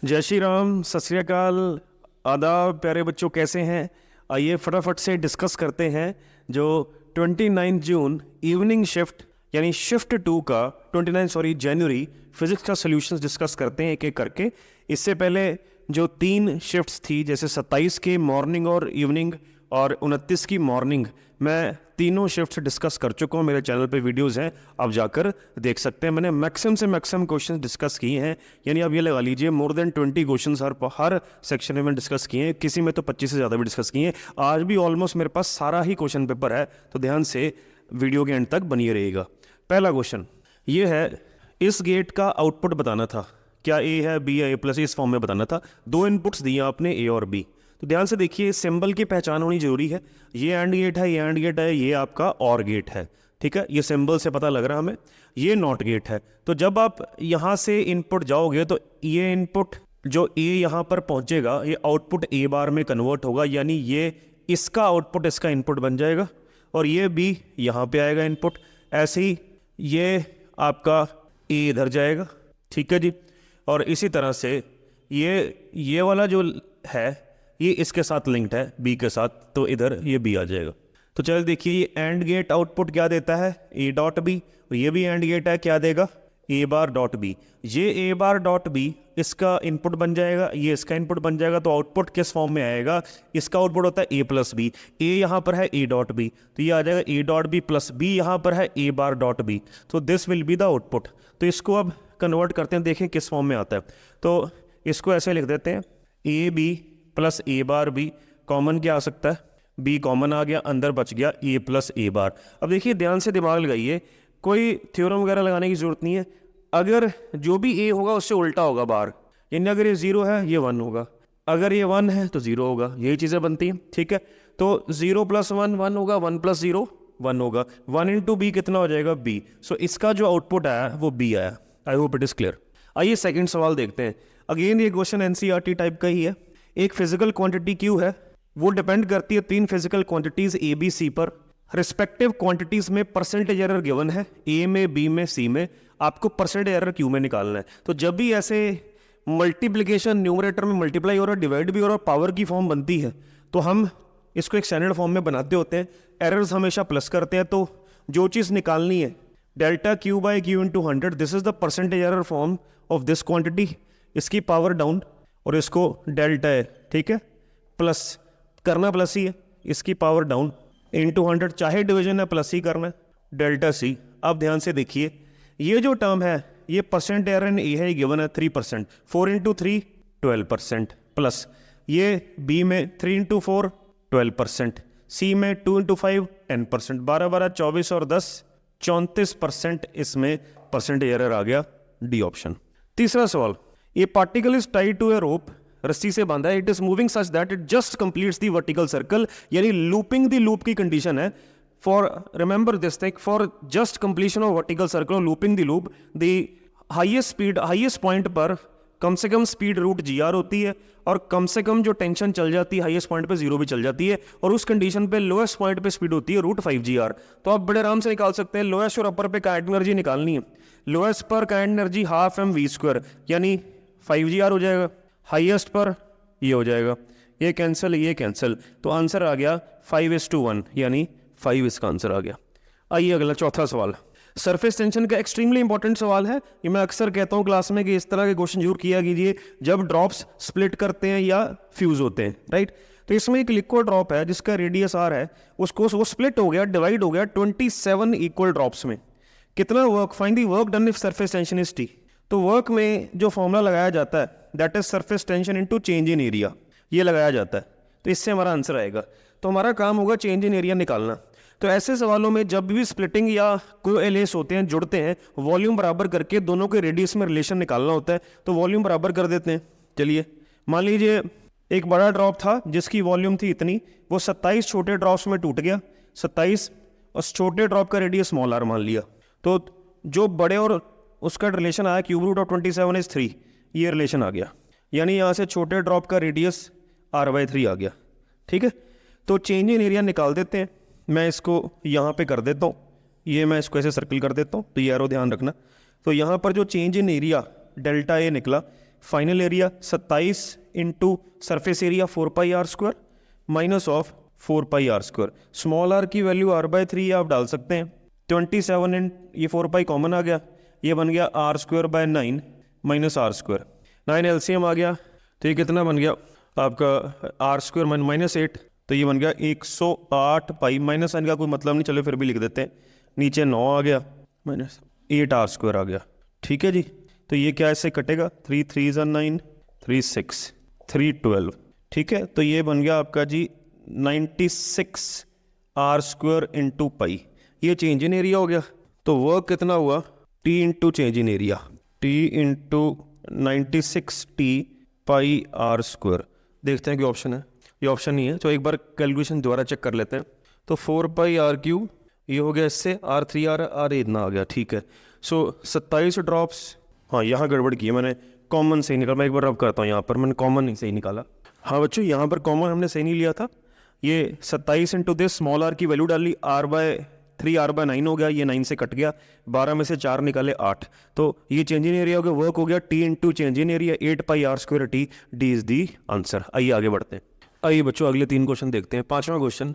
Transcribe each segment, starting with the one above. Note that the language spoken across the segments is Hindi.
जय श्री राम, सत श्री अकाल, आदाब प्यारे बच्चों, कैसे हैं? आइए फटाफट से डिस्कस करते हैं जो 29 जून इवनिंग शिफ्ट यानी शिफ्ट 2 का 29 जनवरी फिजिक्स का सॉल्यूशंस डिस्कस करते हैं एक एक करके। इससे पहले जो 3 शिफ्ट्स थी, जैसे 27 के मॉर्निंग और इवनिंग और 29 की मॉर्निंग, मैं तीनों शिफ्ट्स डिस्कस कर चुका हूँ। मेरे चैनल पे वीडियोस हैं, आप जाकर देख सकते हैं। मैंने मैक्सिमम से मैक्सिमम क्वेश्चंस डिस्कस किए हैं, यानी आप ये लगा लीजिए मोर देन 20 क्वेश्चंस हर सेक्शन में मैंने डिस्कस किए हैं। किसी में तो 25 से ज़्यादा भी डिस्कस किए हैं। आज भी ऑलमोस्ट मेरे पास सारा ही क्वेश्चन पेपर है, तो ध्यान से वीडियो के एंड तक बनिए रहिएगा। पहला क्वेश्चन ये है, इस गेट का आउटपुट बताना था। क्या ए है, बी है, ए प्लस, इस फॉर्म में बताना था। 2 इनपुट्स दिए आपने, ए और बी। तो ध्यान से देखिए, सिंबल की पहचान होनी जरूरी है। ये एंड गेट है, ये एंड गेट है, ये आपका और गेट है, ठीक है। ये सिंबल से पता लग रहा है हमें। ये नॉट गेट है। तो जब आप यहाँ से इनपुट जाओगे तो ये इनपुट जो ए यहाँ पर पहुँचेगा, ये आउटपुट ए बार में कन्वर्ट होगा, यानी ये इसका आउटपुट इसका इनपुट बन जाएगा, और ये बी यहाँ पे आएगा इनपुट। ऐसे ही ये आपका ए इधर जाएगा, ठीक है जी। और इसी तरह से ये वाला जो है ये इसके साथ लिंक्ड है बी के साथ, तो इधर ये बी आ जाएगा। तो चल देखिए, ये एंड गेट आउटपुट क्या देता है, ए डॉट बी। ये भी एंड गेट है, क्या देगा, ए बार डॉट बी। ये ए बार डॉट बी इसका इनपुट बन जाएगा, ये इसका इनपुट बन जाएगा। तो आउटपुट किस फॉर्म में आएगा, इसका आउटपुट होता है ए प्लस बी। ए यहाँ पर है ए डॉट बी, तो ये आ जाएगा A dot B plus B यहाँ पर है ए बार डॉट बी। तो this will be the output. तो इसको अब कन्वर्ट करते हैं, देखें किस फॉर्म में आता है। तो इसको ऐसे लिख देते हैं, A B plus A bar B, common क्या आ सकता है, बी कॉमन आ गया, अंदर बच गया ए प्लस ए बार। अब देखिए ध्यान से दिमाग लगाइए, कोई थ्योरम वगैरह लगाने की जरूरत नहीं है। अगर जो भी ए होगा उससे उल्टा होगा बार, यानी अगर ये 0 है ये 1 होगा, अगर ये 1 है तो 0 होगा। यही चीज़ें बनती हैं, ठीक है। तो 0 + 1 1 होगा, 1 + 0 1 होगा। 1 × b कितना हो जाएगा, b। सो इसका जो आउटपुट आया वो b आया। I hope it is clear. आइए सेकंड सवाल देखते हैं। अगेन ये क्वेश्चन एनसीईआरटी टाइप का ही है। एक फिजिकल क्वांटिटी क्यू है, वो डिपेंड करती है 3 physical quantities A B C पर। रिस्पेक्टिव क्वांटिटीज में परसेंटेज एरर गिवन है, ए में, बी में, सी में। आपको परसेंटेज एरर क्यू में निकालना है। तो जब भी ऐसे मल्टीप्लिकेशन न्यूमरेटर में मल्टीप्लाई हो रहा है, डिवाइड भी हो रहा है, पावर की फॉर्म बनती है, तो हम इसको एक स्टैंडर्ड फॉर्म में बनाते होते हैं। एरर्स हमेशा प्लस करते हैं। तो जो चीज़ निकालनी है, delta Q by Q into 100, this is the percentage error form of this quantity. इसकी पावर डाउन और इसको डेल्टा है, ठीक है, प्लस करना प्लस ही है, इसकी पावर डाउन इंटू 100, चाहे डिवीजन है प्लस ही करना है, डेल्टा सी। अब ध्यान से देखिए, ये जो टर्म है ये परसेंट एरर इन ए है, गिवन है 3%, 4 × 3 12%, प्लस ये बी में 3 × 4 12%, सी में 2 × 5 10%, 12 12 24 और 10 34% इसमें परसेंटेज एरर आ गया, डी ऑप्शन। तीसरा सवाल, a particle is tied to a rope, रस्सी से बांधा है, it is moving such that it just completes the vertical circle, यानी लूपिंग द लूप की कंडीशन है। For remember this thing, for just completion of vertical circle, looping the loop, the highest speed, highest point पर कम से कम स्पीड रूट GR होती है, और कम से कम जो टेंशन चल जाती है हाईएस्ट पॉइंट पे 0 भी चल जाती है, और उस कंडीशन पे लोएस्ट पॉइंट पे स्पीड होती है √5GR। तो आप बड़े आराम से निकाल सकते हैं। लोएस्ट और अपर पे काइनेटिक एनर्जी निकालनी है। लोएस्ट पर काइनेटिक एनर्जी ½ mv², यानी 5GR हो जाएगा। हाईएस्ट पर ये हो जाएगा, ये कैंसिल, ये कैंसिल, तो आंसर आ गया 5:1, यानी 5 इसका आंसर आ गया। आइए अगला चौथा सवाल, सरफेस टेंशन का एक्सट्रीमली इंपॉर्टेंट सवाल है। ये मैं अक्सर कहता हूँ क्लास में कि इस तरह के क्वेश्चन जरूर किया कीजिए जब ड्रॉप्स स्प्लिट करते हैं या फ्यूज होते हैं, राइट। तो इसमें एक लिक्विड ड्रॉप है जिसका रेडियस R है, उसको वो स्प्लिट हो गया, डिवाइड हो गया 27 इक्वल ड्रॉप्स में। कितना work, find the work done if surface tension is T। तो वर्क में जो फॉर्मूला लगाया जाता है, that is surface tension into change in area, ये लगाया जाता है। तो इससे हमारा आंसर आएगा। तो हमारा काम होगा चेंज इन एरिया निकालना। तो ऐसे सवालों में जब भी स्प्लिटिंग या कोएलेस होते हैं, जुड़ते हैं, वॉल्यूम बराबर करके दोनों के रेडियस में रिलेशन निकालना होता है। तो वॉल्यूम बराबर कर देते हैं। चलिए, मान लीजिए एक बड़ा ड्रॉप था जिसकी वॉल्यूम थी इतनी, वो 27 छोटे ड्रॉप्स में टूट गया, 27, और छोटे ड्रॉप का रेडियस स्मॉल r मान लिया। तो जो बड़े और उसका रिलेशन आया, क्यूब रूट ऑफ 27 इज 3, ये रिलेशन आ गया, यानी यहाँ से छोटे ड्रॉप का रेडियस r/3 आ गया, ठीक है। तो चेंज इन एरिया निकाल देते हैं। मैं इसको यहाँ पे कर देता हूँ, ये मैं इसको ऐसे सर्कल कर देता हूँ, तो ये एरो ध्यान रखना। तो यहाँ पर जो change in area delta A निकला, final area 27 into surface area 4πr² minus of 4πr²। Small R की वैल्यू r/3 आप डाल सकते हैं। 27 इन ये 4π कॉमन आ गया, ये बन गया r²/9 माइनस r²। 9 एलसीएम आ गया तो ये कितना बन गया आपका r² माइनस 8, तो ये बन गया 108 पाई। माइनस साइन का कोई मतलब नहीं, चलो फिर भी लिख देते हैं। नीचे 9 आ गया माइनस 8r² आ गया। ठीक है जी, तो ये क्या ऐसे कटेगा, 3 3 ज़ा 9, 3 6 3 12। ठीक है, तो ये बन गया आपका जी 96r² इंटू पाई। ये चेंज इन एरिया हो गया, तो वर्क कितना हुआ, T into change in area, T into 96T pi r²। देखते हैं कि ऑप्शन है, ये ऑप्शन नहीं है, तो एक बार कैलकुलेशन दोबारा चेक कर लेते हैं। तो 4πr³ ये हो गया, इससे r3r इतना आ गया। ठीक है, सो 27 ड्रॉप्स, हाँ यहाँ गड़बड़ की है मैंने, कॉमन सही निकाला। मैं एक बार रब करता हूँ, यहाँ पर मैंने कॉमन नहीं सही निकाला। हाँ बच्चों, यहाँ पर कॉमन हमने सही नहीं लिया था। ये 27 इंटू दिस स्मॉल आर की वैल्यू डाली, r/3 r/9 हो गया, ये 9 से कट गया, 12 में से 4 निकाले 8, तो ये चेंज इन एरिया हो गया, वर्क हो गया T into change in area 8πr²T। D is the answer. आइए आगे बढ़ते हैं। आइए बच्चों अगले 3 क्वेश्चन देखते हैं। 5वां क्वेश्चन,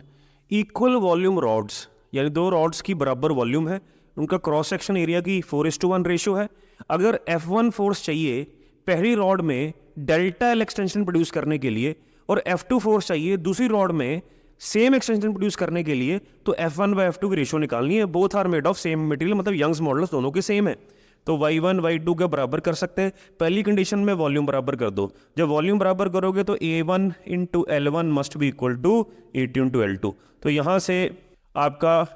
इक्वल वॉल्यूम रॉड्स, यानी 2 रॉड्स की बराबर वॉल्यूम है, उनका क्रॉस सेक्शन एरिया की 4:1 रेशियो है। अगर F1 फोर्स चाहिए पहली रॉड में डेल्टा एल एक्सटेंशन प्रोड्यूस करने के लिए, और F2 फोर्स चाहिए दूसरी रॉड में सेम एक्सटेंशन प्रोड्यूस करने के लिए, तो F1/F2 की रेशियो निकालनी है। Both are made of same material, मतलब यंग्स मॉडल्स दोनों के सेम है, तो y1 y2 का बराबर कर सकते हैं। पहली कंडीशन में वॉल्यूम बराबर कर दो, जब वॉल्यूम बराबर करोगे तो A1 into L1 must be equal to A2 into L2। तो यहाँ से आपका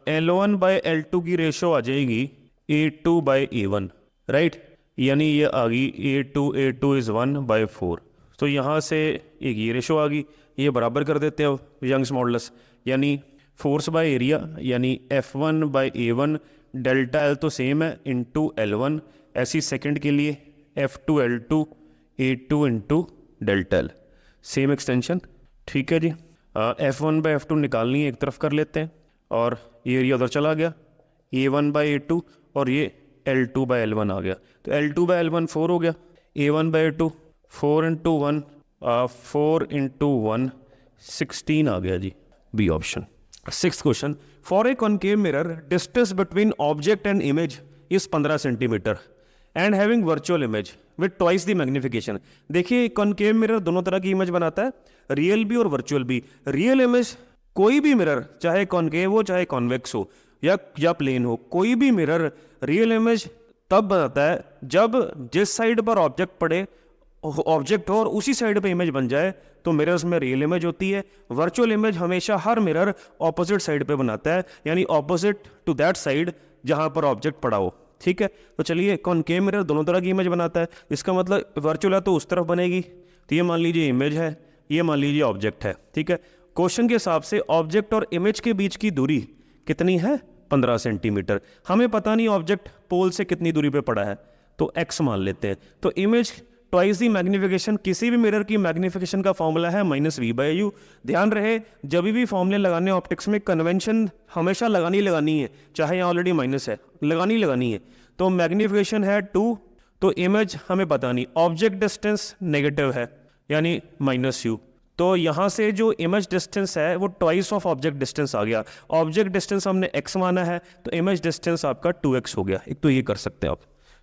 L1/L2 की रेशो आ जाएगी A2/A1, राइट, यानी ये आ गई A2 इज 1/4। तो यहाँ से एक ये रेशो आ गई, ये बराबर कर देते हो यंग्स मॉडुलस, यानी फोर्स बाय एरिया, यानी F1/A1 डेल्टा एल तो सेम है इंटू L1, ऐसी सेकंड के लिए F2L2 A2 into delta L, same extension. ठीक है जी, F1/F2 निकालनी है, एक तरफ कर लेते हैं, और ये एरिया उधर चला गया, A1/A2 और ये L2/L1 आ गया, तो L2/L1 4 हो गया, A1/A2 4 इंटू 1 4 इंटू 1 16 आ गया जी, B option. 6th question, for a concave mirror distance between object and image is 15 centimetre and having virtual image with twice the magnification. देखिए कॉनकेव मिरर दोनों तरह की इमेज बनाता है, रियल भी और वर्चुअल भी। रियल इमेज कोई भी मिरर, चाहे कॉनकेव हो चाहे कॉन्वेक्स हो या प्लेन हो, कोई भी मिरर रियल इमेज तब बनाता है जब जिस साइड पर ऑब्जेक्ट पड़े, ऑब्जेक्ट हो और उसी साइड पे इमेज बन जाए, तो मिरर्स में रियल इमेज होती है। वर्चुअल इमेज हमेशा हर मिरर ऑपोजिट साइड पे बनाता है, यानी ऑपोजिट टू दैट साइड जहां पर ऑब्जेक्ट पड़ा हो। ठीक है, तो चलिए कॉनकेव मिरर दोनों तरह की इमेज बनाता है, इसका मतलब वर्चुअल है तो उस तरफ बनेगी, तो ये मान लीजिए इमेज है, ये मान लीजिए ऑब्जेक्ट है। ठीक है, क्वेश्चन के हिसाब से ऑब्जेक्ट और इमेज के बीच की दूरी कितनी है, 15 सेंटीमीटर। हमें पता नहीं ऑब्जेक्ट पोल से कितनी दूरी पे पड़ा है, तो x मान लेते हैं। तो इमेज ट्वाइस दी मैग्निफिकेशन, किसी भी मिरर की मैग्निफिकेशन का फॉर्मूला है -v/u। ध्यान रहे जब भी फॉर्मूले लगाने ऑप्टिक्स में कन्वेंशन हमेशा लगानी है, चाहे यहाँ ऑलरेडी माइनस है, लगानी है। तो मैग्निफिकेशन है 2, तो इमेज हमें पता नहीं, ऑब्जेक्ट डिस्टेंस नेगेटिव है यानी -u, तो यहाँ से जो इमेज डिस्टेंस है वो ट्वाइस ऑफ ऑब्जेक्ट डिस्टेंस आ गया। ऑब्जेक्ट डिस्टेंस हमने x माना है, तो इमेज डिस्टेंस आपका 2x हो गया। एक तो ये कर सकते हैं आप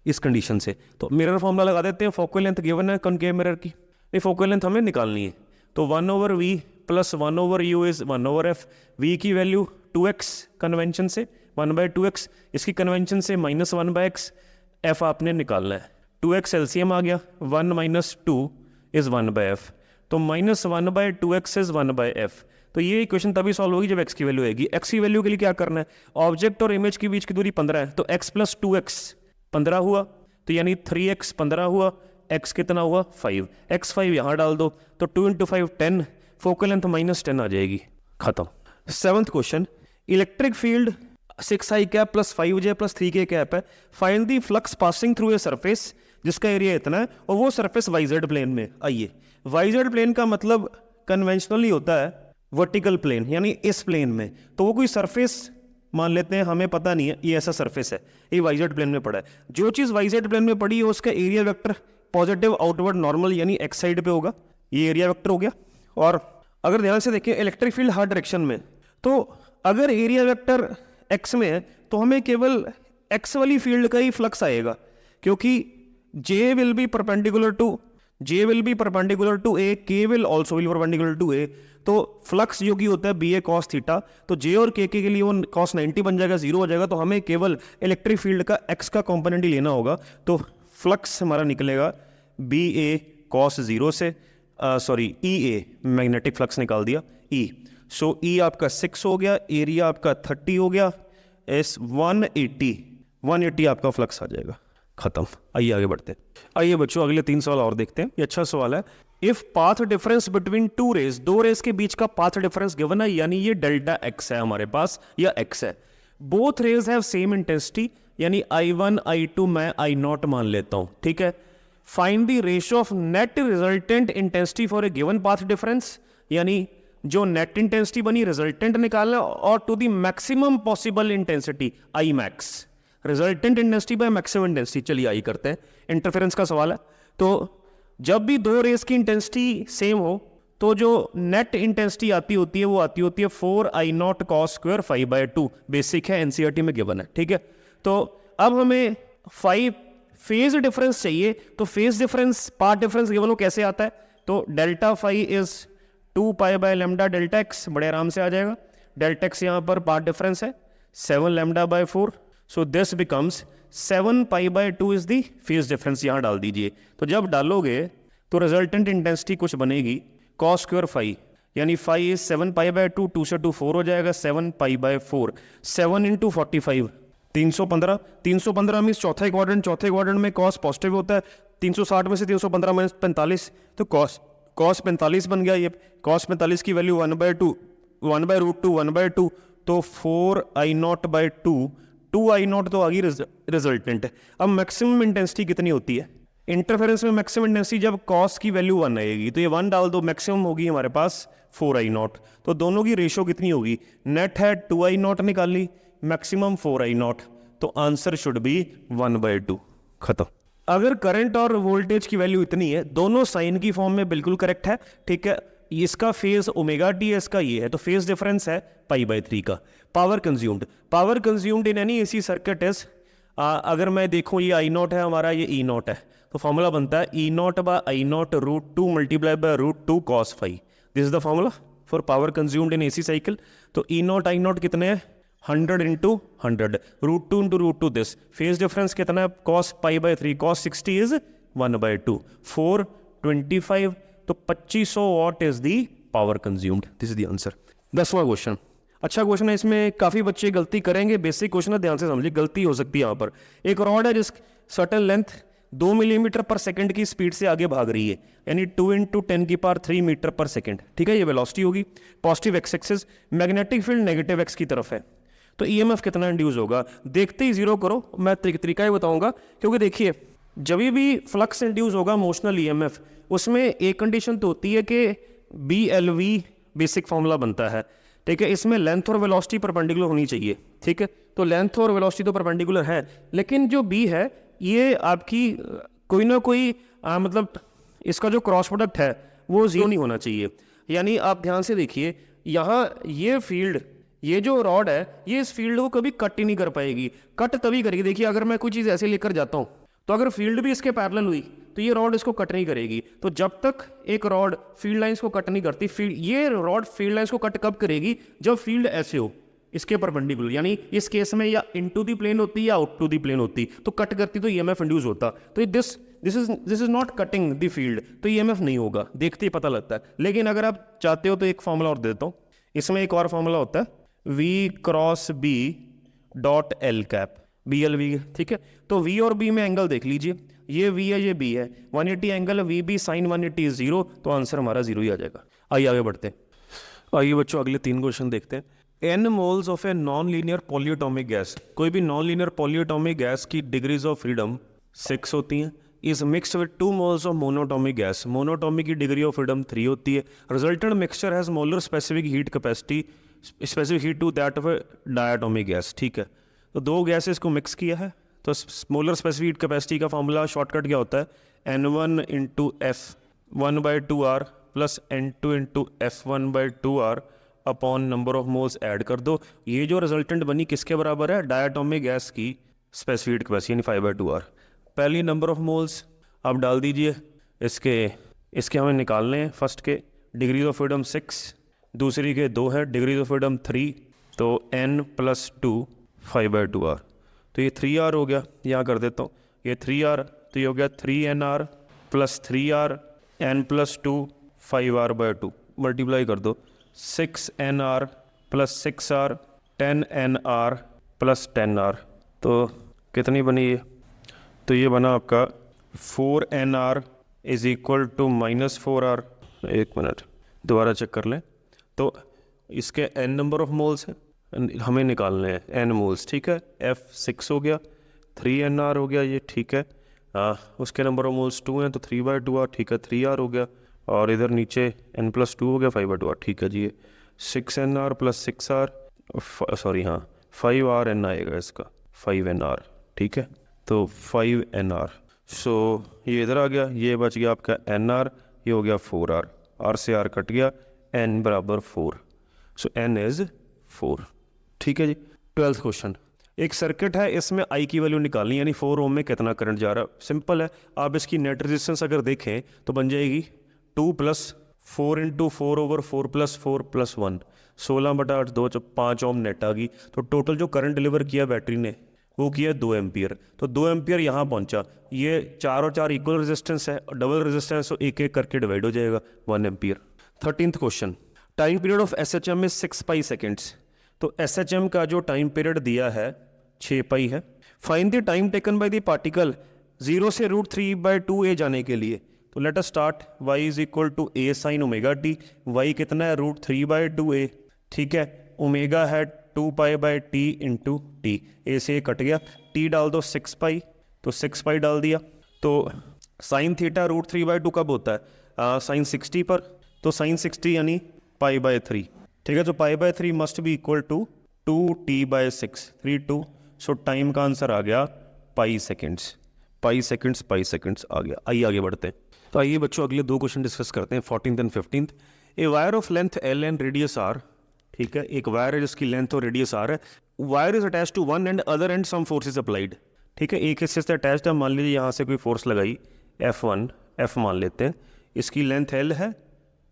इस कंडीशन से। तो मिरर फॉर्मूला लगा देते हैं, फोकल लेंथ गिवन है कॉनकेव मिरर की, नहीं फोकल लेंथ हमें निकालनी है, तो 1/v plus 1/u is 1/f। v की वैल्यू 2x कन्वेंशन से 1/2x, इसकी कन्वेंशन से -1/x, f आपने निकालना है। 2x एलसीएम आ गया, 1 - 2 इज 1/f, तो -1/2x इज 1/f। तो ये इक्वेशन तभी सॉल्व होगी जब x की वैल्यू आएगी। x की वैल्यू के लिए क्या करना है, ऑब्जेक्ट और इमेज के बीच की दूरी 15 है, तो x + 2x 15 हुआ, तो यानी 3x 15 हुआ, x कितना हुआ 5, x 5 यहाँ डाल दो, तो 2 × 5 10, फोकल लेंथ -10 आ जाएगी, खत्म। 7th question, electric field 6i cap + 5j + 3k cap है, find the flux passing through a surface जिसका एरिया इतना है और वो सरफेस yz प्लेन में। आइए, yz प्लेन का मतलब कन्वेंशनली होता है वर्टिकल प्लेन, यानी इस प्लेन में, तो वो कोई सरफेस मान लेते हैं, हमें पता नहीं है, ये ऐसा सरफेस है, ये yz प्लेन में पड़ा है। जो चीज़ yz प्लेन में पड़ी है उसका area vector positive outward normal यानी एक्स साइड पे होगा, ये एरिया वेक्टर हो गया। और अगर ध्यान से देखें इलेक्ट्रिक फील्ड हर डायरेक्शन में, तो अगर एरिया वेक्टर एक्स में है तो हमें केवल एक्स वाली फील्ड का ही फ्लक्स आएगा, क्योंकि J will be perpendicular to A, K will also will perpendicular to A. तो फ्लक्स जो कि होता है बी ए कॉस थीटा, तो जे और के लिए वो कॉस 90 बन जाएगा, जीरो हो जाएगा, तो हमें केवल इलेक्ट्रिक फील्ड का एक्स का कॉम्पोनेंट ही लेना होगा। तो फ्लक्स हमारा निकलेगा बी ए कॉस जीरो से, सॉरी ई ए, मैग्नेटिक फ्लक्स निकाल दिया ई। सो ई आपका 6 हो गया, एरिया आपका 30 हो गया, एस 180 आपका फ्लक्स आ जाएगा, खत्म। आइए आगे बढ़ते हैं। आइए बच्चों अगले 3 सवाल और देखते हैं, ये अच्छा सवाल है। If path difference between two rays, दो रेज के बीच का पाथ डिफरेंस गिवन है, यानी ये डेल्टा एक्स है हमारे पास या एक्स है। Both raise have same intensity, यानी I1 I2 मैं I0 मान लेता हूं, ठीक है। Find the ratio of net resultant intensity for a given path difference, यानी जो नेट इंटेंसिटी बनी रिजल्टेंट निकालना, और to the maximum possible intensity I max, resultant intensity by maximum intensity. चलिए आई करते हैं, इंटरफेरेंस का सवाल है। तो जब भी दो रेस की इंटेंसिटी सेम हो तो जो नेट इंटेंसिटी आती होती है वो आती होती है 4I0 cos स्क्वायर 5/2, बेसिक है, एनसीईआरटी में गिवन है, ठीक है। तो अब हमें 5 फेज डिफरेंस चाहिए, तो phase difference path difference given हो कैसे आता है, तो delta phi is 2π/λ delta X, बड़े आराम से आ जाएगा। डेल्टा एक्स यहाँ पर पाथ डिफरेंस है 7λ/4, so this becomes 7π/2 is the phase difference, यहाँ डाल दीजिए। तो जब डालोगे तो रिजल्टेंट इंटेंसिटी कुछ बनेगी cos स्क्वायर फाई, यानी फाई इज 7π/2, 2 से 2 4 हो जाएगा, 7π/4, 7 × 45 315, 315 मीन्स चौथे क्वाड्रेंट में cos पॉजिटिव होता है, 360 में से 315 माइनस 45, तो cos 45 बन गया। ये cos 45 की वैल्यू 1/2, 1/√2, 1/2, तो 4I0/2, 2I0 तो आ गई रिजल्टेंट। अब मैक्सिमम इंटेंसिटी कितनी होती है इंटरफेरेंस में, मैक्सिमम इंटेंसिटी जब cos की वैल्यू 1 आएगी, तो ये 1 डाल दो, मैक्सिमम होगी हमारे पास 4I0। तो दोनों की रेशियो कितनी होगी, नेट है 2I0 निकाली, मैक्सिमम 4I0, तो आंसर शुड बी 1/2, खत्म। अगर करंट और वोल्टेज की वैल्यू इतनी है, दोनों साइन की फॉर्म में बिल्कुल करेक्ट है, ठीक है। इसका फेज ओमेगा टी है, इसका ये है, तो फेज डिफरेंस है π/3 का। Power consumed in any AC circuit is, अगर मैं देखूं ये I0 है हमारा, ये E0 है, तो फॉर्मूला बनता है E0/I0 √2 × √2 cos phi। This is the formula for power consumed in AC cycle. तो E0 I0 कितने हैं, 100 × 100, √2 × √2 दिस। फेज डिफरेंस कितना है, cos π/3, cos 60 इज 1/2, 425, तो 2500 watt is the power consumed. This is the answer. 10वां क्वेश्चन, अच्छा क्वेश्चन है, इसमें काफी बच्चे गलती करेंगे, बेसिक क्वेश्चन है, ध्यान से समझिए, गलती हो सकती है यहाँ पर। एक रॉड है जिस सर्टेन लेंथ 2 मिलीमीटर पर सेकंड की स्पीड से आगे भाग रही है, यानी 2 × 10³ मीटर पर सेकंड, ठीक है। ये वेलोसिटी होगी, positive x axis, magnetic field negative x की तरफ है, तो ईएमएफ कितना इंड्यूस होगा, देखते ही जीरो करो, मैं तरीका ही बताऊंगा। क्योंकि देखिए जब भी फ्लक्स इंड्यूस होगा मोशनल ईएमएफ, उसमें एक कंडीशन तो होती है कि BLV बेसिक फॉर्मूला बनता है, ठीक है। इसमें लेंथ और वेलोसिटी परपेंडिकुलर होनी चाहिए, ठीक है। तो लेंथ और वेलोसिटी तो परपेंडिकुलर है, लेकिन जो B है ये आपकी कोई ना कोई मतलब इसका जो क्रॉस प्रोडक्ट है वो जीरो नहीं होना चाहिए। यानी आप ध्यान से देखिए, यहाँ ये फील्ड, ये जो रॉड है, ये इस फील्ड को कभी कट ही नहीं कर पाएगी। कट तभी करेगी, देखिए अगर मैं कोई चीज़ ऐसे लेकर जाता हूँ, तो अगर फील्ड भी इसके पैरेलल हुई तो ये रॉड इसको कट नहीं करेगी। तो जब तक एक रॉड फील्ड लाइंस को कट नहीं करती, ये रॉड फील्ड लाइंस को कट कब करेगी, जब फील्ड ऐसे हो इसके परपेंडिकुलर, यानी इस केस में या इनटू दी प्लेन होती या आउट टू दी प्लेन होती, तो कट करती तो ईएमएफ इंड्यूस होता। तो this is not cutting the field, तो ईएमएफ नहीं होगा, देखते ही पता लगता है। लेकिन अगर आप चाहते हो तो एक फॉर्मूला और देता हूँ, इसमें एक और फॉर्मूला होता है V×B.L BLV, ठीक है। तो V और B में एंगल देख लीजिए, ये V है, ये B है, 180 एंगल है, VB sin 180 इज 0, तो आंसर हमारा 0 ही आ जाएगा। आइए आगे बढ़ते हैं। आइए बच्चों अगले 3 क्वेश्चन देखते हैं। N moles of a non linear polyatomic gas, कोई भी नॉन लीनियर पॉलीएटॉमिक गैस की डिग्रीज ऑफ फ्रीडम 6 होती हैं, is mixed with 2 moles of monatomic gas, monatomic की डिग्री ऑफ फ्रीडम 3 होती है। Resultant mixture has molar specific heat capacity, specific heat to that of a diatomic gas, ठीक है। तो 2 गैसेस को मिक्स किया है, तो मोलर स्पेसिफिक हीट कैपेसिटी का फॉर्मूला शॉर्टकट क्या होता है, N1 into F1/2R plus N2 into F1/2R upon number of moles add कर दो। ये जो रिजल्टेंट बनी किसके बराबर है? डायटोमिक गैस की स्पेसिफिक कैपेसिटी यानी 5/2R। पहली नंबर ऑफ मोल्स आप डाल दीजिए, इसके हमें निकालने हैं। फर्स्ट के डिग्री ऑफ फ्रीडम 6, दूसरी के 2 है, डिग्री ऑफ फ्रीडम 3, तो N + 2 5/2R। तो ये 3R हो गया, यहाँ कर देता हूँ, ये 3R, तो ये हो गया 3NR + 3R N + 2 5R/2 multiply कर दो, 6NR + 6R 10NR + 10R। तो कितनी बनी ये? तो ये बना आपका 4NR = -4R। एक मिनट दोबारा चेक कर लें। तो इसके n नंबर ऑफ मोल्स हैं, हमें निकालने हैं n मोल्स, ठीक है। F6 हो गया, 3NR हो गया ये, ठीक है। उसके नंबर ऑफ मोल्स 2 हैं तो 3/2R, ठीक है, 3R हो गया। और इधर नीचे N + 2 हो गया 5/2R, ठीक है जी। ये 6NR + 6R, सॉरी हाँ 5RN आएगा इसका, 5NR, ठीक है। तो 5NR, सो ये इधर आ गया, ये बच गया आपका NR, ये हो गया 4R, R से R कट गया, N = 4, सो N = 4, ठीक है जी। 12th क्वेश्चन, एक सर्किट है, इसमें I की वैल्यू निकालनी, यानी 4 ओम में कितना करंट जा रहा है। सिंपल है, आप इसकी नेट रेजिस्टेंस अगर देखें तो बन जाएगी 2 + 4 × 4/4 + 4 + 1, 16/8, 2 5 ओम नेट आ गई। तो टोटल जो करंट डिलीवर किया बैटरी ने वो किया 2 एम्पियर। तो 2 एम्पियर यहाँ पहुँचा, ये 4 और 4 इक्वल रेजिस्टेंस है, डबल रेजिस्टेंस, तो एक एक करके डिवाइड हो जाएगा 1 ampere. 13th question, time period of SHM is 6 pi seconds. तो SHM का जो टाइम पीरियड दिया है 6 पाई है। Find the time taken by the particle 0 से √3/2a जाने के लिए। तो let us start, y = a sin ωt। y कितना है? √3/2a, ठीक है। ओमेगा है 2π/t × t, a से a कट गया, t डाल दो 6 पाई, तो 6 पाई डाल दिया। तो साइन थीटा √3/2 कब होता है? साइन 60 पर, तो साइन 60 यानी π/3, ठीक है। तो π/3 must be equal to 2t/6, 32। So time का आंसर आ गया पाई सेकेंड्स आ गया। आइए आगे बढ़ते हैं। तो आइए बच्चों अगले 2 क्वेश्चन डिस्कस करते हैं, 14th and 15th। A wire of length L and radius R, ठीक है। एक वायर है जिसकी लेंथ और रेडियस R है। Wire is attach to one end other end some force is applied, ठीक है। एक हिस्से से अटैच्ड है, मान लीजिए यहाँ से कोई फोर्स लगाई F1, F मान लेते हैं, इसकी लेंथ L है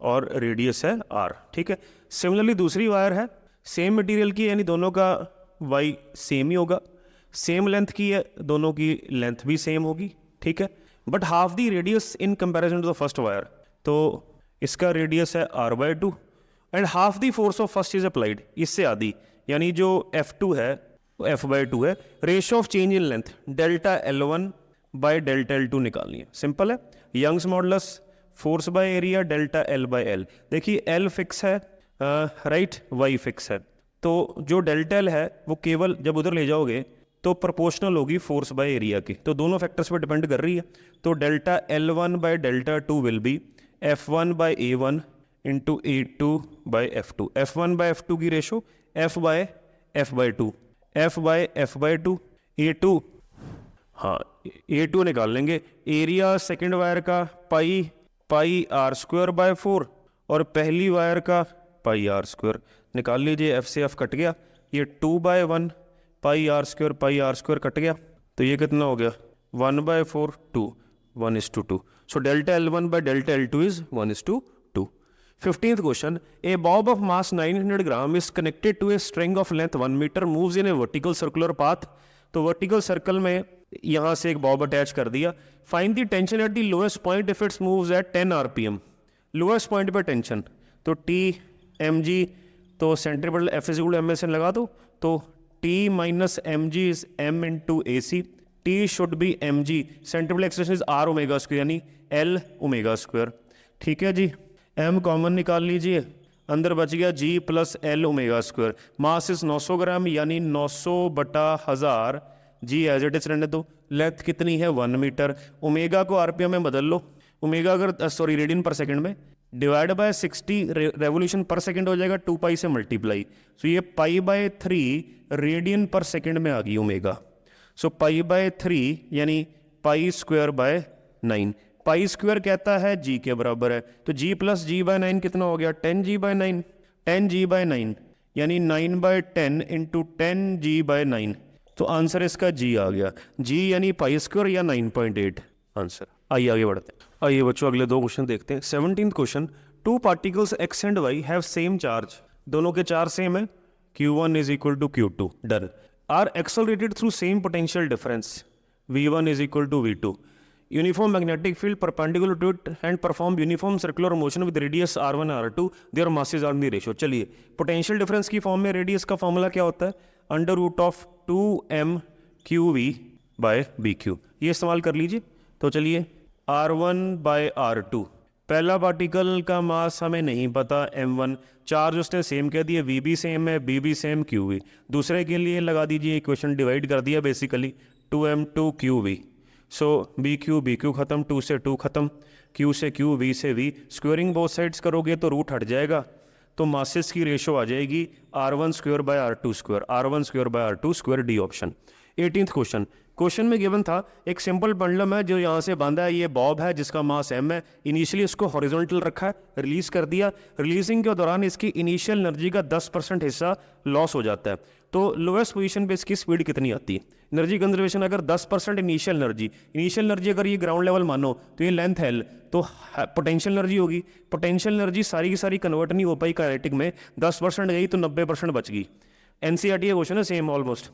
और रेडियस है R, ठीक है। सिमिलरली दूसरी वायर है, सेम मटेरियल की, यानी दोनों का Y सेम ही होगा, सेम लेंथ की है, दोनों की लेंथ भी सेम होगी, ठीक है। But half the radius in comparison to the first wire, तो इसका रेडियस है R/2 and half the force of first is applied, इससे आधी, यानी जो F2 है वो F/2 है। Ratio of change in length ΔL1/ΔL2 निकालनी है, सिंपल है। Young's modulus force by area ΔL/L। देखिए L फिक्स है, राइट, Y फिक्स है, तो जो ΔL है वो केवल जब उधर ले जाओगे तो प्रोपोर्शनल होगी फोर्स बाय एरिया की, तो दोनों फैक्टर्स पर डिपेंड कर रही है। तो ΔL1/ΔL2 will be F1/A1 × A2/F2। F1/F2 की रेशो F/F/2, F/F/2, A2, हाँ A2 निकाल लेंगे। एरिया सेकेंड वायर का πr²/4 और पहली वायर का πr², निकाल लीजिए। F से F कट गया, ये 2/1 πr² कट गया, तो ये कितना हो गया 1/4, 2, 1:2। So ΔL1/ΔL2 is 1:2। 15th question, a bob of mass 900 gram is connected to a string of length 1 meter moves in a vertical circular path. तो वर्टिकल सर्कल में यहां से एक बॉब अटैच कर दिया। Find the tension at the lowest point if it's moves at 10 RPM। Lowest point पर टेंशन, तो T mg, तो सेंट्रीपिटल F = msn लगा दो, तो T - mg is m × AC। T should be mg, centripetal acceleration is r ω², यानी L ω², ठीक है जी। m कॉमन निकाल लीजिए, अंदर बच गया G + L ω²। मास इज 900 ग्राम, यानी 900/1000, G एज इट इज रहने दो। लेंथ कितनी है 1 मीटर। ओमेगा को RPM में बदल लो, ओमेगा अगर सॉरी रेडियन पर सेकंड में, डिवाइड बाय 60 रेवोल्यूशन पर सेकंड हो जाएगा, 2 पाई से मल्टीप्लाई, सो ये π/3 रेडियन पर सेकंड में आ गई ओमेगा। सो π/3 यानी π² 9, पाई स्क्वायर कहता है g के बराबर है, तो g प्लस जी बाय 9 कितना हो गया 10g बाय 9, 10g बाय 9 यानी 9 बाय 10 इंटू 10g बाय 9, तो आंसर इसका g आ गया, g यानी पाई स्क्वायर या 9.8 आंसर। आइए आगे बढ़ते हैं। आइए बच्चों अगले दो क्वेश्चन देखते हैं। 17th question, two particles x and y have same charge, दोनों के चार्ज सेम है, q1 is equal to q2, done, are accelerated through same potential difference, v1 is equal to v2, uniform magnetic field perpendicular to it and perform uniform circular motion with radius r1 r2, their masses are in the ratio। चलिए पोटेंशियल डिफरेंस की फॉर्म में रेडियस का फॉर्मूला क्या होता है, under root of 2m qv by bq, ये इस्तेमाल कर लीजिए। तो चलिए r1 बाय r2, पहला पार्टिकल का मास हमें नहीं पता m1, चार्ज उसने सेम कह दिया, v भी सेम है, b भी सेम, q भी। दूसरे के लिए लगा दीजिए, इक्वेशन डिवाइड कर दिया बेसिकली, 2m2 qv, सो bq खत्म, 2 से 2 खत्म, q से q, v से v, स्क्वेयरिंग बोथ साइड्स करोगे तो रूट हट जाएगा, तो मासेस की रेशो आ जाएगी r1 square by r2 square, r1 square by r2 square, D option. 18th question, question में गिवन था एक सिंपल पेंडुलम है जो यहाँ से बांधा है, ये बॉब है जिसका मास m है, इनिशियली इसको हॉरिजॉन्टल रखा है, रिलीज कर दिया, रिलीजिंग के दौरान इसकी इनिशियल एनर्जी का 10% हिस्सा लॉस हो जाता है, तो लोएस्ट पोजीशन पे इसकी स्पीड कितनी आती है, एनर्जी कंजर्वेशन अगर 10% इनिशियल एनर्जी अगर ये ग्राउंड लेवल मानो तो ये लेंथ है L, तो पोटेंशियल एनर्जी होगी, पोटेंशियल एनर्जी सारी की सारी कन्वर्ट नहीं हो पाई काइनेटिक में, 10% गई तो 90% बच गई। एनसीईआरटी का क्वेश्चन है सेम ऑलमोस्ट,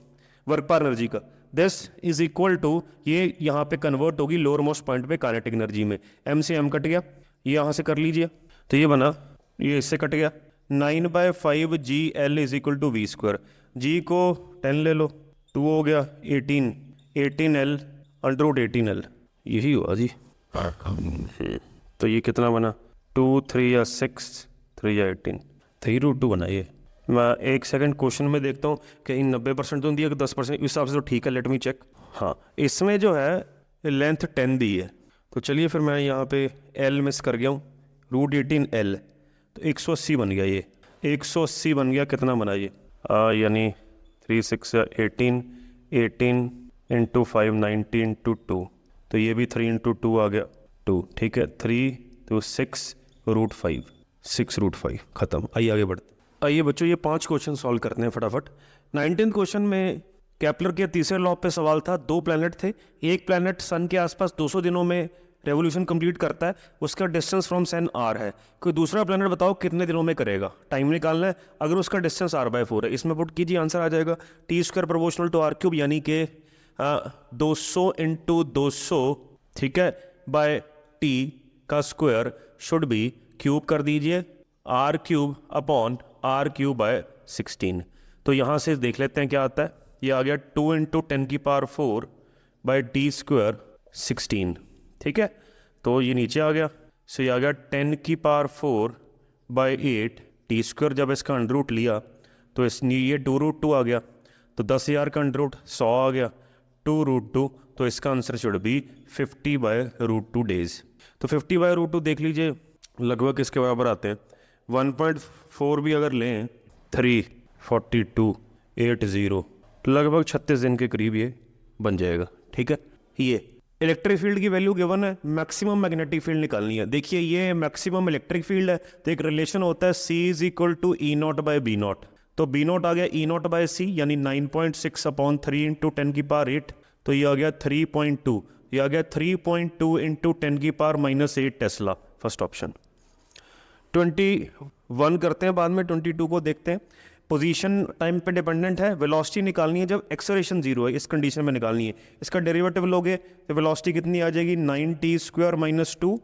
वर्क पर एनर्जी का, दिस इज इक्वल टू, ये यहाँ पे कन्वर्ट होगी लोअर मोस्ट पॉइंट पे काइनेटिक एनर्जी में, m से m कट गया, ये यहाँ से कर लीजिए, तो ये बना, ये इससे कट गया, 9/5 g L is equal to V square, g को 10 ले लो, 2 हो गया 18L अंडर रूट 18L, यही हुआ जी। तो ये कितना बना, 2 3 या 6 3 या 18, 3√2 बना ये। मैं एक सेकंड क्वेश्चन में देखता हूँ कहीं 90% तो दिया कि 10%, इस हिसाब से तो ठीक है, लेट मी चेक। हाँ, इसमें जो है लेंथ 10 दी है, तो चलिए फिर मैं यहाँ पे L मिस कर गया हूँ, √18L, तो 180 बन गया, ये 180 बन गया, कितना बना ये, यानी 3 6 18 इंटू 5 90 इंटू 2, तो ये भी 3 इंटू 2 आ गया 2, ठीक है, 3 तो 6√5, 6√5 खत्म। आइए आगे बढ़ते। आइए बच्चों ये 5 क्वेश्चन सॉल्व करते हैं फटाफट। 19th क्वेश्चन में केपलर के तीसरे लॉ पे सवाल था, 2 प्लैनेट थे, एक प्लैनेट सन के आसपास 200 दिनों में रेवोल्यूशन कंप्लीट करता है, उसका डिस्टेंस फ्रॉम सन r है, कोई दूसरा प्लैनेट बताओ कितने दिनों में करेगा, टाइम निकालना है, अगर उसका डिस्टेंस r/4 है, इसमें पुट कीजिए, आंसर आ जाएगा t² प्रोपोर्शनल टू r³ यानी कि 200 इंटू 200, ठीक है, बाय t का स्क्वायर शुड बी, क्यूब कर दीजिए r³ अपॉन r³ बाय 16, तो यहाँ से देख लेते हैं क्या आता है, ये आ गया 2 इंटू 10⁴ बाई t² 16, ठीक है, तो ये नीचे आ गया, सो ये आ गया 10⁴ बाई 8 t², जब इसका अंडर रूट लिया तो इस ये 2√2 आ गया, तो 10,000 का अंडर रूट 100 आ गया, 2√2, तो इसका आंसर शुड बी 50/√2 डेज। तो 50/√2 देख लीजिए लगभग किसके बराबर आते हैं, 1.4 भी अगर लें, 34280, लगभग 36 दिन के करीब ये बन जाएगा, ठीक है। ये इलेक्ट्रिक फील्ड की वैल्यू गिवन है, मैक्सिमम मैग्नेटिक फील्ड निकालनी है। देखिए ये मैक्सिमम इलेक्ट्रिक फील्ड है, तो एक रिलेशन होता है C is equal to E0/B0, तो B0 आ गया E0/C यानी 9.6/3 इंटू 10⁸, तो ये आ गया 3.2, ये आ गया 3.2 इंटू 10⁻⁻8 टेस्ला, फर्स्ट ऑप्शन। 21 करते हैं बाद में, 22 को देखते हैं। पोजीशन टाइम पे डिपेंडेंट है, वेलोसिटी निकालनी है जब एक्सेलरेशन 0 है, इस कंडीशन में निकालनी है। इसका डेरिवेटिव लोगे तो वेलोसिटी कितनी आ जाएगी, 9t² - 2,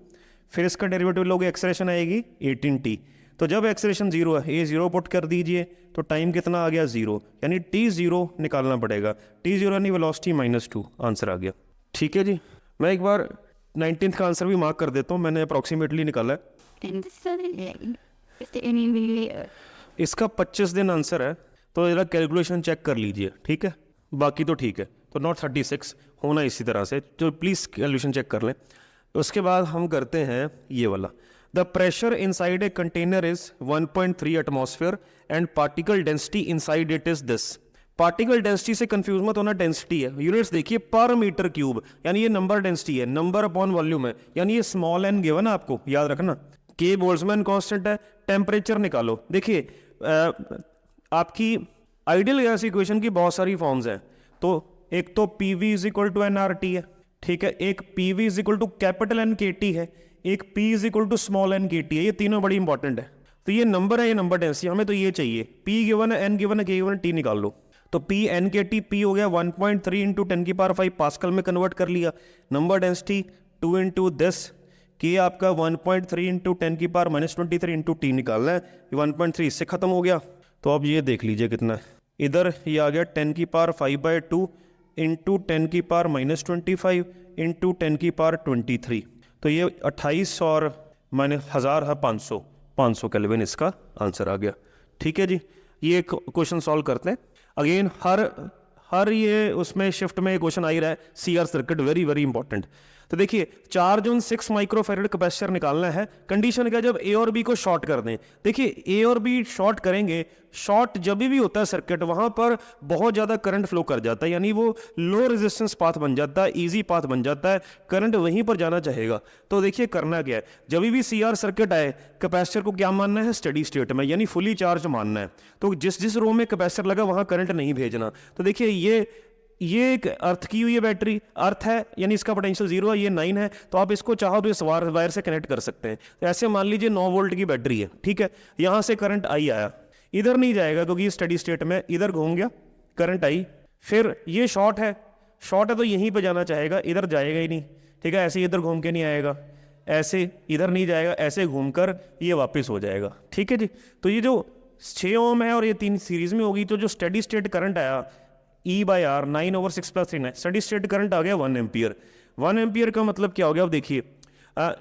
फिर इसका डेरिवेटिव लोगे एक्सेलरेशन आएगी 18t, तो जब एक्सेलरेशन 0 है, ये 0 पुट कर दीजिए, तो टाइम कितना आ गया 0, यानी t0 निकालना पड़ेगा, t0 यानी वेलोसिटी -2, आंसर आ गया, ठीक है जी। मैं एक बार 19th का आंसर भी मार्क कर देता हूँ, मैंने अप्रॉक्सीमेटली निकाला है, इसका 25 दिन आंसर है, तो जरा कैलकुलेशन चेक कर लीजिए, ठीक है, बाकी तो ठीक है, तो नॉट 36 होना इसी तरह से, तो प्लीज़ कैलकुलेशन चेक कर लें। उसके बाद हम करते हैं ये वाला, the pressure inside a container is 1.3 atmosphere and particle density inside it is this, particle density से कंफ्यूज मत होना, डेंसिटी है, यूनिट्स देखिए पर मीटर क्यूब, यानी ये नंबर डेंसिटी है, नंबर अपॉन वॉल्यूम है, यानी ये स्मॉल एन गिवन है, आपको याद रखना। के बोल्ट्जमैन कांस्टेंट है, टेम्परेचर निकालो। देखिए आपकी आइडियल गैस इक्वेशन की बहुत सारी फॉर्म्स हैं, तो एक तो P is equal to N R T है, ठीक है, एक P is equal to capital N K T है, एक P is equal to small N K T है, ये तीनों बड़ी इंपॉर्टेंट है। तो ये नंबर है, ये नंबर डेंसिटी, हमें तो ये चाहिए, पी गिवन है, एन गिवन है, के गिवन है, टी निकाल लो। तो P N K T, P हो गया 1.3 इंटू 10⁵ पास्कल में कन्वर्ट कर लिया, नंबर डेंसिटी 2 इंटू दिस, के आपका 1.3 इंटू 10⁻⁻23 इंटू टी निकालना है, 1.3 इससे खत्म हो गया। तो अब ये देख लीजिए कितना है, इधर ये आ गया 10⁵2 इंटू 10⁻⁻25 इंटू 10⁻23, तो ये 28 और -1000 है 500 केल्विन, इसका आंसर आ गया। ठीक है जी, ये क्वेश्चन सॉल्व करते हैं। अगेन हर ये उसमें शिफ्ट में क्वेश्चन आ ही रहा है, CR circuit very very important. तो देखिए चार्ज ऑन 6 माइक्रोफेरेड कैपेसिटर निकालना है, कंडीशन क्या, जब ए और बी को शॉर्ट कर दें। देखिए ए और बी शॉर्ट करेंगे, शॉर्ट जब भी होता है सर्किट वहां पर बहुत ज्यादा करंट फ्लो कर जाता है, यानी वो लो रेजिस्टेंस पाथ बन जाता है, इजी पाथ बन जाता है, करंट वहीं पर जाना चाहेगा। तो देखिए करना क्या है, जब भी सीआर सर्किट आए कैपेसिटर को क्या मानना है, स्टडी स्टेट में, यानी फुली चार्ज मानना है। तो जिस जिस रो में कैपेसिटर लगा वहां करंट नहीं भेजना। तो देखिए ये एक अर्थ की हुई है बैटरी, अर्थ है यानी इसका पोटेंशियल 0 है, ये 9 है, तो आप इसको चाहो तो इस वायर से कनेक्ट कर सकते हैं। तो ऐसे मान लीजिए 9 वोल्ट की बैटरी है, ठीक है, यहां से करंट आई आया, इधर नहीं जाएगा क्योंकि ये स्टडी स्टेट में, इधर घूम गया, करंट आई, फिर ये शॉर्ट है तो यहीं पे जाना चाहेगा, इधर जाएगा ही नहीं, ठीक है, ऐसे इधर घूम के नहीं आएगा, ऐसे इधर नहीं जाएगा, ऐसे घूमकर ये वापस हो जाएगा। ठीक है जी, तो ये जो 6 ओम है और ये 3 सीरीज में होगी, तो जो स्टडी स्टेट करंट आया E/R 9/6 + 3 स्टडी स्टेट करंट आ गया 1 एम्पियर। 1 एम्पियर का मतलब क्या हो गया, अब देखिए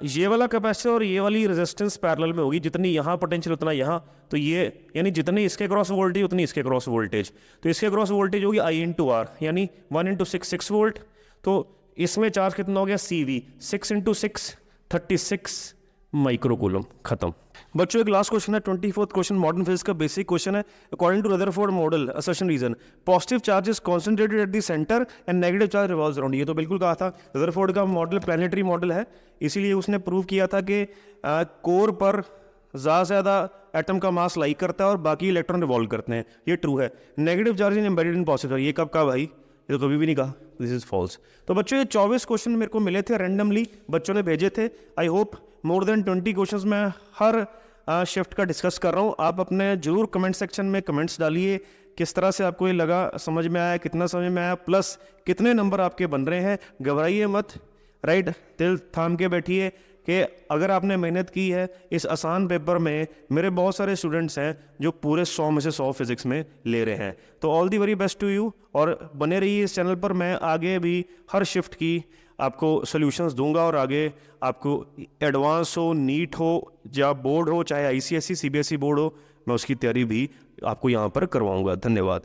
ये वाला कैपेसिटर और ये वाली रेजिस्टेंस पैरेलल में होगी, जितनी यहाँ पोटेंशियल उतना यहाँ, तो ये यानी जितनी इसके क्रॉस वोल्टेज उतनी इसके क्रॉस वोल्टेज, तो इसके क्रॉस वोल्टेज होगी I/R, यानी 1 × 6 6 वोल्ट। तो इसमें चार्ज कितना हो गया CV, 6 × 6 36 माइक्रोकूलम, खत्म। बच्चों एक लास्ट क्वेश्चन है, 24th क्वेश्चन, मॉडर्न फिजिक्स का बेसिक क्वेश्चन है। According to Rutherford model assertion reason, positive charge is concentrated at the center and negative charge revolves around. ये तो बिल्कुल कहा था, रदरफोर्ड का मॉडल प्लानिटरी मॉडल है, इसीलिए उसने प्रूव किया था कि कोर पर ज़्यादा से ज़्यादा एटम का मास लाई करता है और बाकी इलेक्ट्रॉन रिवॉल्व करते हैं, ये ट्रू है। Negative charge in embedded in positive, ये कब कहा भाई, ये तो कभी भी नहीं कहा, दिस इज फॉल्स। तो बच्चों ये 24 क्वेश्चन मेरे को मिले थे, रैंडमली बच्चों ने भेजे थे। I hope more than 20 questions मैं हर शिफ्ट का डिस्कस कर रहा हूँ। आप अपने जरूर कमेंट सेक्शन में कमेंट्स डालिए, किस तरह से आपको ये लगा, समझ में आया, कितना समझ में आया, प्लस कितने नंबर आपके बन रहे हैं। घबराइए मत, राइट, दिल थाम के बैठिए कि अगर आपने मेहनत की है इस आसान पेपर में, मेरे बहुत सारे स्टूडेंट्स हैं जो पूरे 100 में से 100 फिजिक्स में ले रहे हैं। तो all the very best to you, और बने रहिए इस चैनल पर, मैं आगे भी हर शिफ्ट की आपको सॉल्यूशंस दूंगा और आगे आपको एडवांस हो, नीट हो या बोर्ड हो, चाहे ICSE CBSE बोर्ड हो, मैं उसकी तैयारी भी आपको यहाँ पर करवाऊंगा। धन्यवाद।